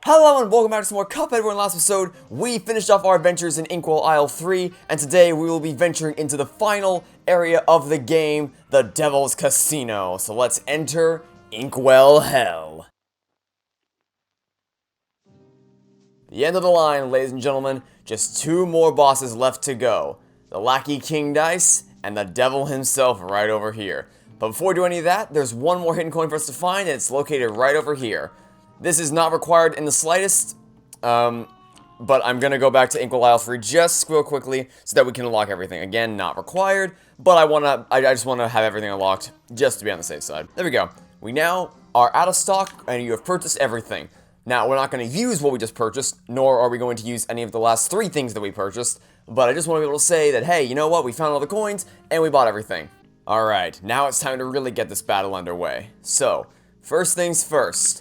Hello and welcome back to some more Cuphead, where in the last episode, we finished off our adventures in Inkwell Hell 3, and today we will be venturing into the final area of the game, the Devil's Casino. So let's enter Inkwell Hell. The end of the line, ladies and gentlemen, just two more bosses left to go. The Lackey King Dice, and the Devil himself right over here. But before we do any of that, there's one more hidden coin for us to find, and it's located right over here. This is not required in the slightest, but I'm going to go back to Inkwell Hell 3 just real quickly so that we can unlock everything. Again, not required, but I just want to have everything unlocked just to be on the safe side. There we go. We now are out of stock, and you have purchased everything. Now, we're not going to use what we just purchased, nor are we going to use any of the last three things that we purchased, but I just want to be able to say that, hey, you know what, we found all the coins, and we bought everything. Alright, now it's time to really get this battle underway. So, first things first.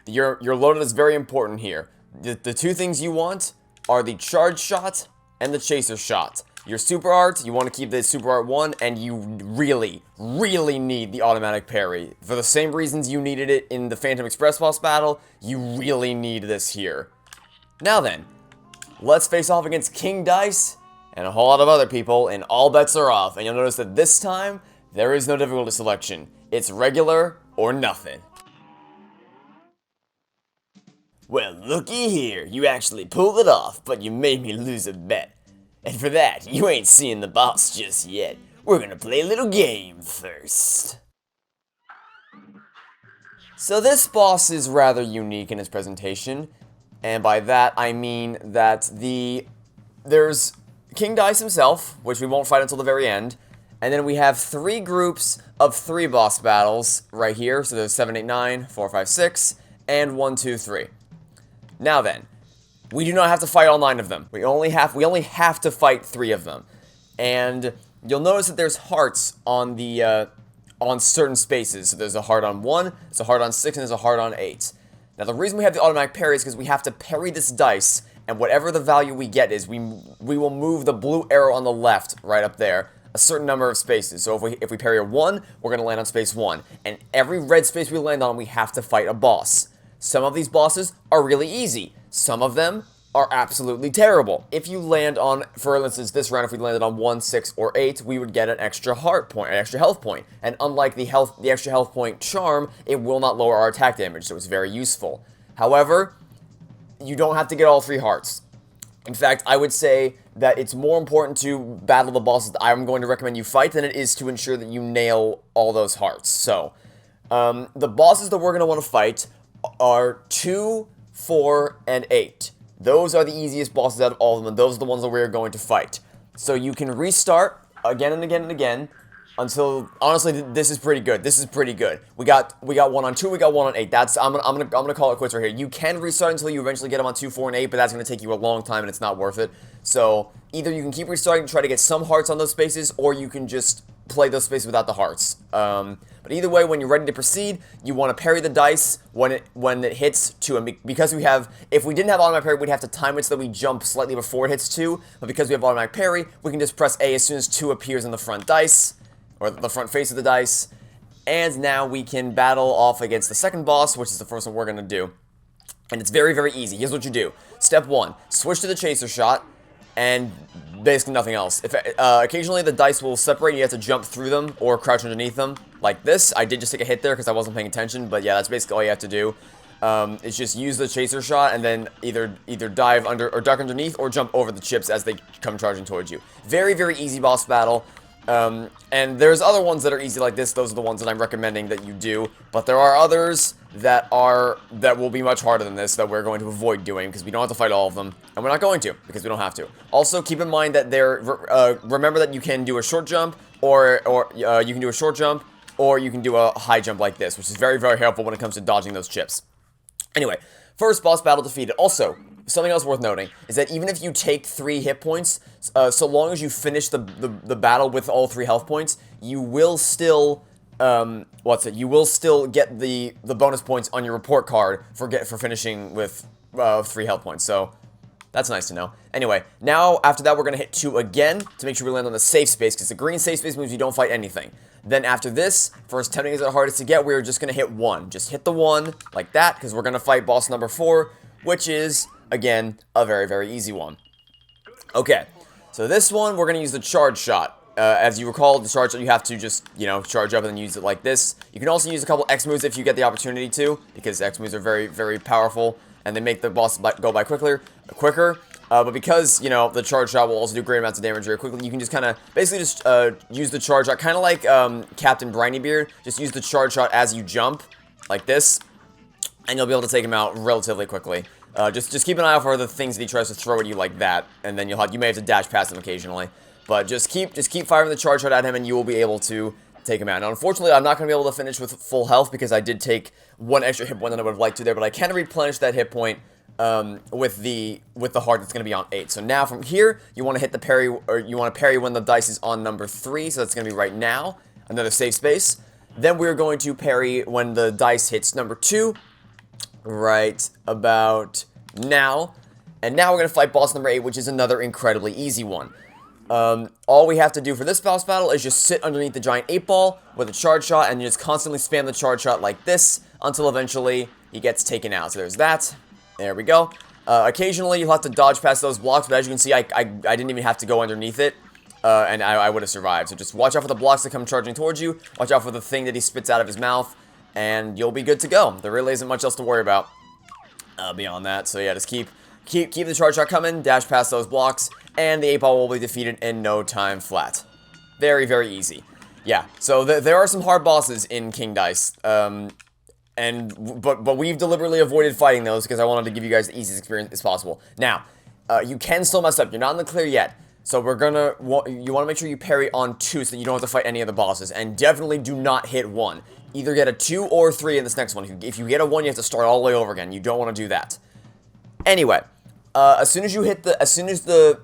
Your loaded is very important here. The two things you want are the charge shot and the chaser shot. Your super art, you want to keep the super art 1, and you really, really need the automatic parry. For the same reasons you needed it in the Phantom Express boss battle, you really need this here. Now then, let's face off against King Dice and a whole lot of other people, and all bets are off. And you'll notice that this time, there is no difficulty selection. It's regular or nothing. Well, looky here, you actually pulled it off, but you made me lose a bet. And for that, you ain't seeing the boss just yet. We're gonna play a little game first. So this boss is rather unique in his presentation, and by that I mean that there's King Dice himself, which we won't fight until the very end, and then we have three groups of three boss battles right here. So there's 7, 8, 9, 4, 5, 6, and 1, 2, 3. Now then, we do not have to fight all 9 of them. We only have to fight 3 of them. And you'll notice that there's hearts on the on certain spaces. So there's a heart on 1, there's a heart on 6, and there's a heart on 8. Now the reason we have the automatic parry is because we have to parry this dice, and whatever the value we get is, we will move the blue arrow on the left right up there a certain number of spaces. So if we parry a 1, we're going to land on space 1. And every red space we land on, we have to fight a boss. Some of these bosses are really easy. Some of them are absolutely terrible. If you land on, for instance, this round, if we landed on 1, 6, or 8, we would get an extra heart point, an extra health point. And unlike the extra health point charm, it will not lower our attack damage, so it's very useful. However, you don't have to get all 3 hearts. In fact, I would say that it's more important to battle the bosses that I'm going to recommend you fight than it is to ensure that you nail all those hearts. So, the bosses that we're going to want to fight are 2, 4, and 8. Those are the easiest bosses out of all of them, and those are the ones that we're going to fight. So you can restart again and again and again until, honestly, this is pretty good. This is pretty good. We got 1 on 2, we got 1 on 8. I'm gonna call it quits right here. You can restart until you eventually get them on 2, 4, and 8, but that's gonna take you a long time and it's not worth it. So either you can keep restarting to try to get some hearts on those spaces, or you can just play those spaces without the hearts. But either way, when you're ready to proceed, you want to parry the dice when it hits 2. And because if we didn't have automatic parry, we'd have to time it so that we jump slightly before it hits 2. But because we have automatic parry, we can just press A as soon as 2 appears on the front dice, or the front face of the dice. And now we can battle off against the second boss, which is the first one we're going to do. And it's very, very easy. Here's what you do. Step 1, switch to the chaser shot, and basically nothing else. Occasionally the dice will separate and you have to jump through them or crouch underneath them, like this. I did just take a hit there because I wasn't paying attention, but yeah, that's basically all you have to do. It's just use the chaser shot and then either dive under or duck underneath or jump over the chips as they come charging towards you. Very, very easy boss battle. And there's other ones that are easy like this. Those are the ones that I'm recommending that you do. But there are others that will be much harder than this that we're going to avoid doing because we don't have to fight all of them. And we're not going to because we don't have to. Also, keep in mind that remember that you can do a short jump or you can do a short jump or you can do a high jump like this, which is very, very helpful when it comes to dodging those chips. Anyway, first boss battle defeated. Also, something else worth noting is that even if you take 3 hit points, so long as you finish the battle with all 3 health points, you will still you will still get the bonus points on your report card for finishing with 3 health points. So that's nice to know. Anyway, now after that we're gonna hit 2 again to make sure we land on the safe space, because the green safe space means you don't fight anything. Then after this, for as tempting as it hardest to get, we're just gonna hit 1. Just hit the 1 like that, because we're gonna fight boss number 4 which is, again, a very, very easy one. Okay, so this one, we're going to use the charge shot. As you recall, the charge shot, you have to just, charge up and then use it like this. You can also use a couple X moves if you get the opportunity to, because X moves are very, very powerful, and they make the boss go by quicker. But because, the charge shot will also do great amounts of damage very quickly, you can just kind of, basically just use the charge shot, kind of like Captain Brinybeard. Just use the charge shot as you jump, like this, and you'll be able to take him out relatively quickly. Just keep an eye out for the things that he tries to throw at you like that, and then you may have to dash past him occasionally. But just keep firing the charge shot at him, and you will be able to take him out. Now, unfortunately, I'm not going to be able to finish with full health because I did take one extra hit point than I would have liked to there, but I can replenish that hit point with the heart that's going to be on 8. So now from here, you want to hit the parry, or you want to parry when the dice is on number 3. So that's going to be right now, another safe space. Then we're going to parry when the dice hits number 2, right about now. And now we're going to fight boss number 8, which is another incredibly easy one. All we have to do for this boss battle is just sit underneath the giant 8-ball with a charge shot, and you just constantly spam the charge shot like this until eventually he gets taken out. So there's that. There we go. Occasionally you'll have to dodge past those blocks, but as you can see, I didn't even have to go underneath it, and I would have survived. So just watch out for the blocks that come charging towards you, watch out for the thing that he spits out of his mouth, and you'll be good to go. There really isn't much else to worry about beyond that. So yeah, just keep the charge shot coming, dash past those blocks, and the 8-ball will be defeated in no time flat. Very, very easy. Yeah, so there are some hard bosses in King Dice, but we've deliberately avoided fighting those because I wanted to give you guys the easiest experience as possible. Now, you can still mess up. You're not in the clear yet, so you want to make sure you parry on 2 so that you don't have to fight any of the bosses, and definitely do not hit 1. Either get a 2 or 3 in this next one. If you get a 1, you have to start all the way over again. You don't want to do that. Anyway, as soon as the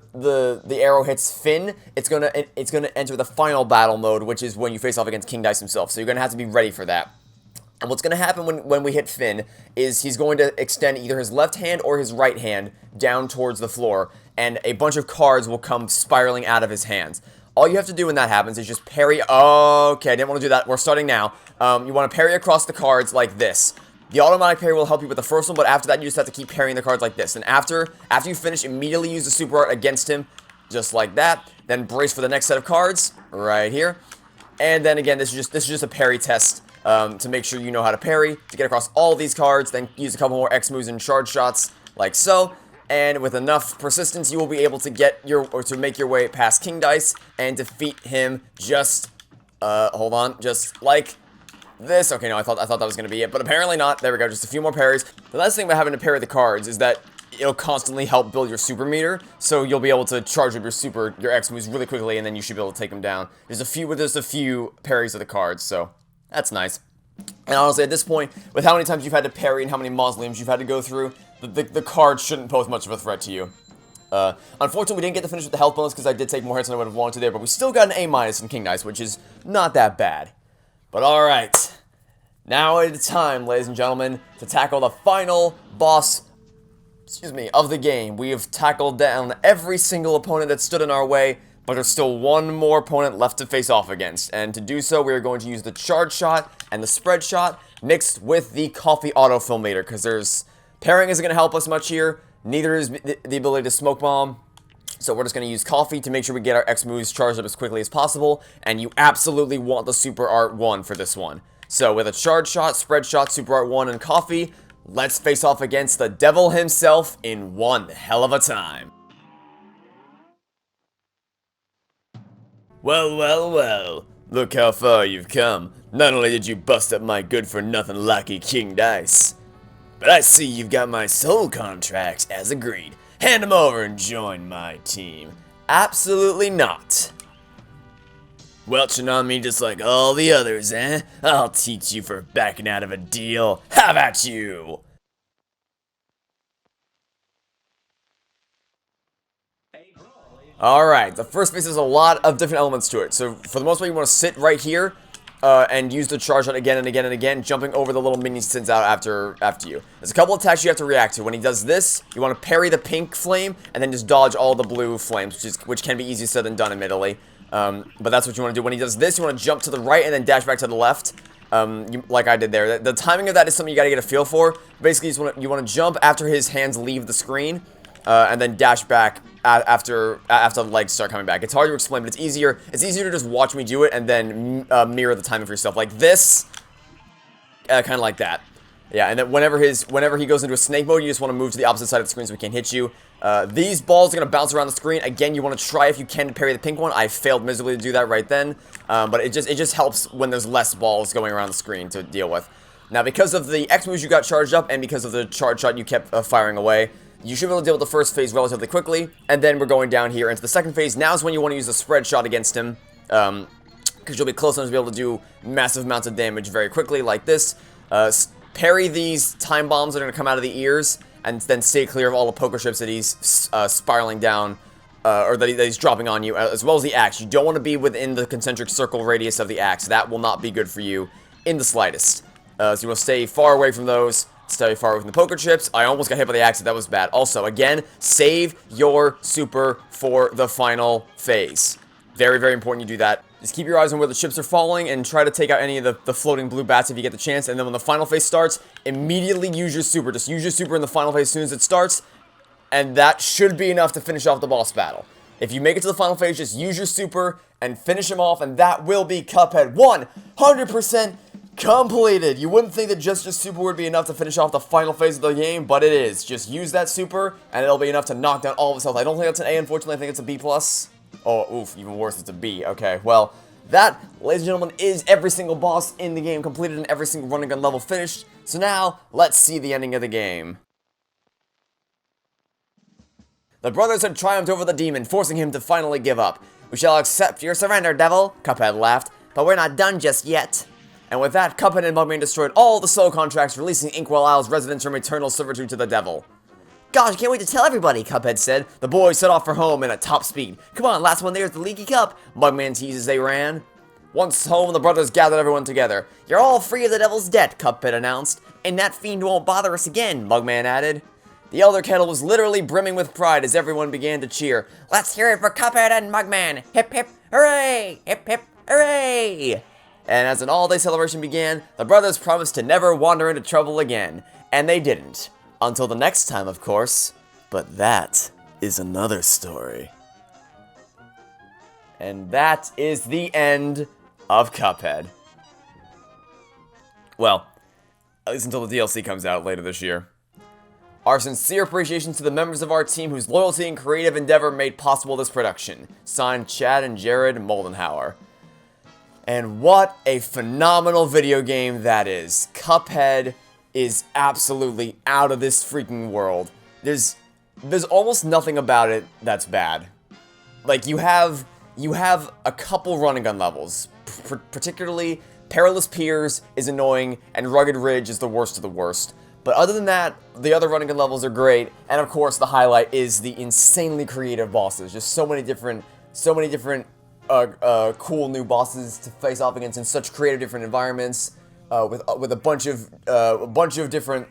arrow hits Finn, it's gonna enter the final battle mode, which is when you face off against King Dice himself. So you're gonna have to be ready for that. And what's gonna happen when we hit Finn is he's going to extend either his left hand or his right hand down towards the floor, and a bunch of cards will come spiraling out of his hands. All you have to do when that happens is just parry. Okay, I didn't want to do that. We're starting now. You want to parry across the cards like this. The automatic parry will help you with the first one, but after that, you just have to keep parrying the cards like this. And after you finish, immediately use the super art against him, just like that. Then brace for the next set of cards, right here. And then again, this is just a parry test to make sure you know how to parry, to get across all these cards. Then use a couple more X moves and charge shots, like so. And with enough persistence, you will be able to make your way past King Dice and defeat him just, just like this. Okay, no, I thought that was gonna be it, but apparently not. There we go, just a few more parries. The last thing about having to parry the cards is that it'll constantly help build your super meter, so you'll be able to charge up your X moves really quickly, and then you should be able to take them down. There's a few parries of the cards, so that's nice. And honestly, at this point, with how many times you've had to parry and how many mausoleums you've had to go through, the cards shouldn't pose much of a threat to you. Unfortunately, we didn't get to finish with the health bonus because I did take more hits than I would have wanted to there, but we still got an A- in King Dice, which is not that bad. But alright, now it's time, ladies and gentlemen, to tackle the final boss, of the game. We have tackled down every single opponent that stood in our way, but there's still one more opponent left to face off against. And to do so, we are going to use the charge shot and the spread shot mixed with the coffee autofill meter, because parrying isn't going to help us much here. Neither is the ability to smoke bomb. So we're just going to use coffee to make sure we get our X moves charged up as quickly as possible. And you absolutely want the Super Art 1 for this one. So with a charge shot, spread shot, Super Art 1, and coffee, let's face off against the devil himself in one hell of a time. Well, well, well. Look how far you've come. Not only did you bust up my good-for-nothing lucky King Dice, but I see you've got my soul contracts as agreed. Hand them over and join my team. Absolutely not. Welching on me just like all the others, eh? I'll teach you for backing out of a deal. How about you? Alright, the first phase has a lot of different elements to it. So for the most part, you want to sit right here and use the charge shot again and again and again, jumping over the little minions sends out after you. There's a couple attacks you have to react to. When he does this, you want to parry the pink flame and then just dodge all the blue flames, which can be easier said than done, admittedly. But that's what you want to do. When he does this, you want to jump to the right and then dash back to the left. like I did there. The timing of that is something you gotta get a feel for. Basically, you want to jump after his hands leave the screen, and then dash back after the legs start coming back. It's hard to explain, but it's easier. It's easier to just watch me do it and then mirror the timing for yourself, like this, kind of like that. Yeah, and then whenever he goes into a snake mode, you just want to move to the opposite side of the screen so he can't hit you. These balls are going to bounce around the screen. Again, you want to try if you can to parry the pink one. I failed miserably to do that right then, but it just helps when there's less balls going around the screen to deal with. Now, because of the X moves you got charged up, and because of the charge shot you kept firing away, you should be able to deal with the first phase relatively quickly, and then we're going down here into the second phase. Now is when you want to use a spread shot against him, because you'll be close enough to be able to do massive amounts of damage very quickly, like this. Parry these time bombs that are going to come out of the ears, and then stay clear of all the poker chips that he's spiraling down, or that he's dropping on you, as well as the axe. You don't want to be within the concentric circle radius of the axe. That will not be good for you in the slightest. So you want to stay far away from those, stay far away from the poker chips. I almost got hit by the axe, that was bad. Also, again, save your super for the final phase. Very, very important you do that. Just keep your eyes on where the chips are falling and try to take out any of the floating blue bats if you get the chance. And then when the final phase starts, immediately use your super. Just use your super in the final phase as soon as it starts. And that should be enough to finish off the boss battle. If you make it to the final phase, just use your super and finish him off. And that will be Cuphead 100% completed. You wouldn't think that just your super would be enough to finish off the final phase of the game, but it is. Just use that super and it'll be enough to knock down all of his health. I don't think that's an A, unfortunately. I think it's a B+. Oh, oof, even worse, it's a B. Okay, well, that, ladies and gentlemen, is every single boss in the game completed and every single run and gun level finished. So now, let's see the ending of the game. The brothers had triumphed over the demon, forcing him to finally give up. "We shall accept your surrender, devil," Cuphead laughed, "but we're not done just yet." And with that, Cuphead and Mugman destroyed all the soul contracts, releasing Inkwell Hell's residents from eternal servitude to the devil. "Gosh, I can't wait to tell everybody," Cuphead said. The boys set off for home at top speed. "Come on, last one there's the leaky cup," Mugman teased as they ran. Once home, the brothers gathered everyone together. "You're all free of the devil's debt," Cuphead announced. "And that fiend won't bother us again," Mugman added. The Elder Kettle was literally brimming with pride as everyone began to cheer. "Let's hear it for Cuphead and Mugman! Hip hip hooray! Hip hip hooray!" And as an all-day celebration began, the brothers promised to never wander into trouble again. And they didn't. Until the next time, of course. But that is another story. And that is the end of Cuphead. Well, at least until the DLC comes out later this year. Our sincere appreciation to the members of our team whose loyalty and creative endeavor made possible this production. Signed, Chad and Jared Moldenhauer. And what a phenomenal video game that is. Cuphead is absolutely out of this freaking world. There's almost nothing about it that's bad. Like, you have a couple run and gun levels. Particularly, Perilous Piers is annoying, and Rugged Ridge is the worst of the worst. But other than that, the other run and gun levels are great, and of course, the highlight is the insanely creative bosses. Just so many different cool new bosses to face off against in such creative different environments. With a bunch of different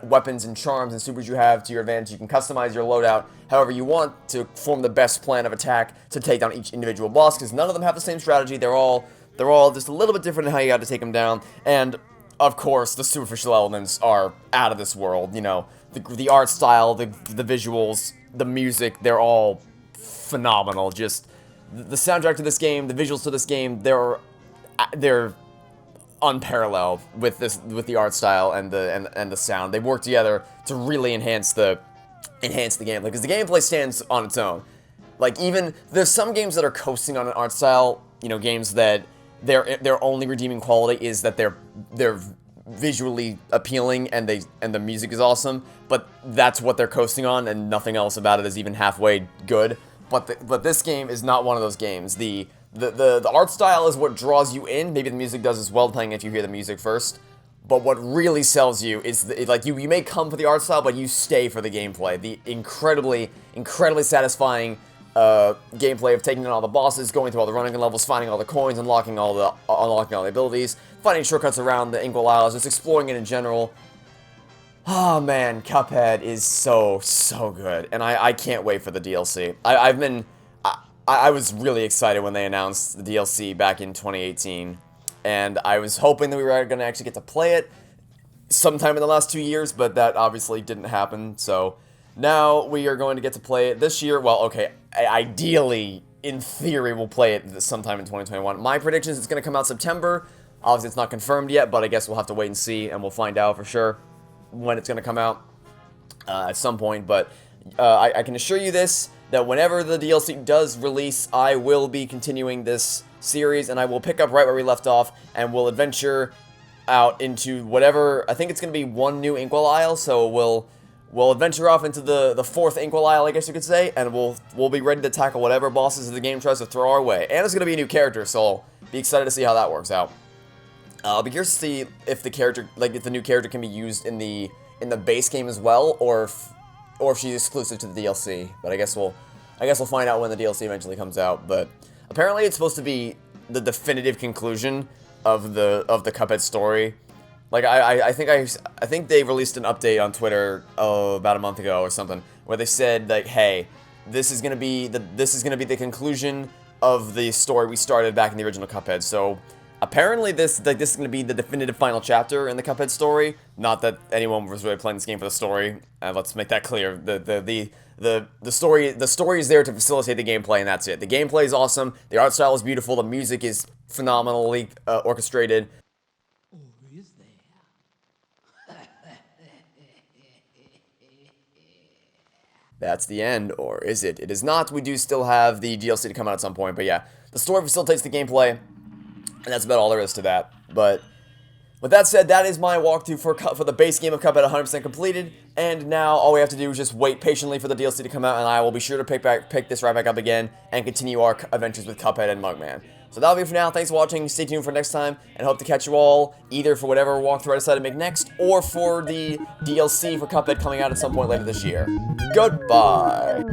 weapons and charms and supers you have to your advantage. You can customize your loadout however you want to form the best plan of attack to take down each individual boss, because none of them have the same strategy. They're all just a little bit different in how you got to take them down. And of course, the superficial elements are out of this world. You know, the art style, the visuals, the music, they're all phenomenal. Just the soundtrack to this game, the visuals to this game, they're unparalleled with the art style and the sound. They work together to really enhance the gameplay, because the gameplay stands on its own. Like, even there's some games that are coasting on an art style, you know, games that their only redeeming quality is that they're visually appealing and the music is awesome, but that's what they're coasting on and nothing else about it is even halfway good. But this game is not one of those games. The art style is what draws you in. Maybe the music does as well, depending if you hear the music first. But what really sells you is, you may come for the art style, but you stay for the gameplay. The incredibly satisfying gameplay of taking down all the bosses, going through all the running levels, finding all the coins, unlocking all the abilities, finding shortcuts around the Inkwell Hell, just exploring it in general. Oh man, Cuphead is so good, and I can't wait for the DLC. I was really excited when they announced the DLC back in 2018, and I was hoping that we were going to actually get to play it sometime in the last 2 years, but that obviously didn't happen, so now we are going to get to play it this year. Well, okay, ideally, in theory, we'll play it sometime in 2021. My prediction is it's going to come out September. Obviously, it's not confirmed yet, but I guess we'll have to wait and see, and we'll find out for sure when it's going to come out at some point. But I can assure you this, that whenever the DLC does release, I will be continuing this series, and I will pick up right where we left off, and we'll adventure out into whatever. I think it's going to be one new Inkwell Isle, so we'll adventure off into the fourth Inkwell Isle, I guess you could say, and we'll be ready to tackle whatever bosses the game tries to throw our way. And it's going to be a new character, so I'll be excited to see how that works out. I'll be curious to see if the character, like if the new character can be used in the base game as well, or if she's exclusive to the DLC. But I guess we'll find out when the DLC eventually comes out. But apparently it's supposed to be the definitive conclusion of the Cuphead story. Like I think they released an update on Twitter about a month ago or something, where they said like, hey, this is gonna be the conclusion of the story we started back in the original Cuphead. So apparently this is gonna be the definitive final chapter in the Cuphead story. Not that anyone was really playing this game for the story. Let's make that clear. The story is there to facilitate the gameplay, and that's it. The gameplay is awesome. The art style is beautiful. The music is phenomenally orchestrated. That's the end, or is it? It is not. We do still have the DLC to come out at some point, but yeah. The story facilitates the gameplay, and that's about all there is to that. But with that said, that is my walkthrough for the base game of Cuphead 100% completed, and now all we have to do is just wait patiently for the DLC to come out, and I will be sure to pick this right back up again, and continue our adventures with Cuphead and Mugman. So that'll be it for now. Thanks for watching. Stay tuned for next time, and hope to catch you all either for whatever walkthrough I decide to make next, or for the DLC for Cuphead coming out at some point later this year. Goodbye!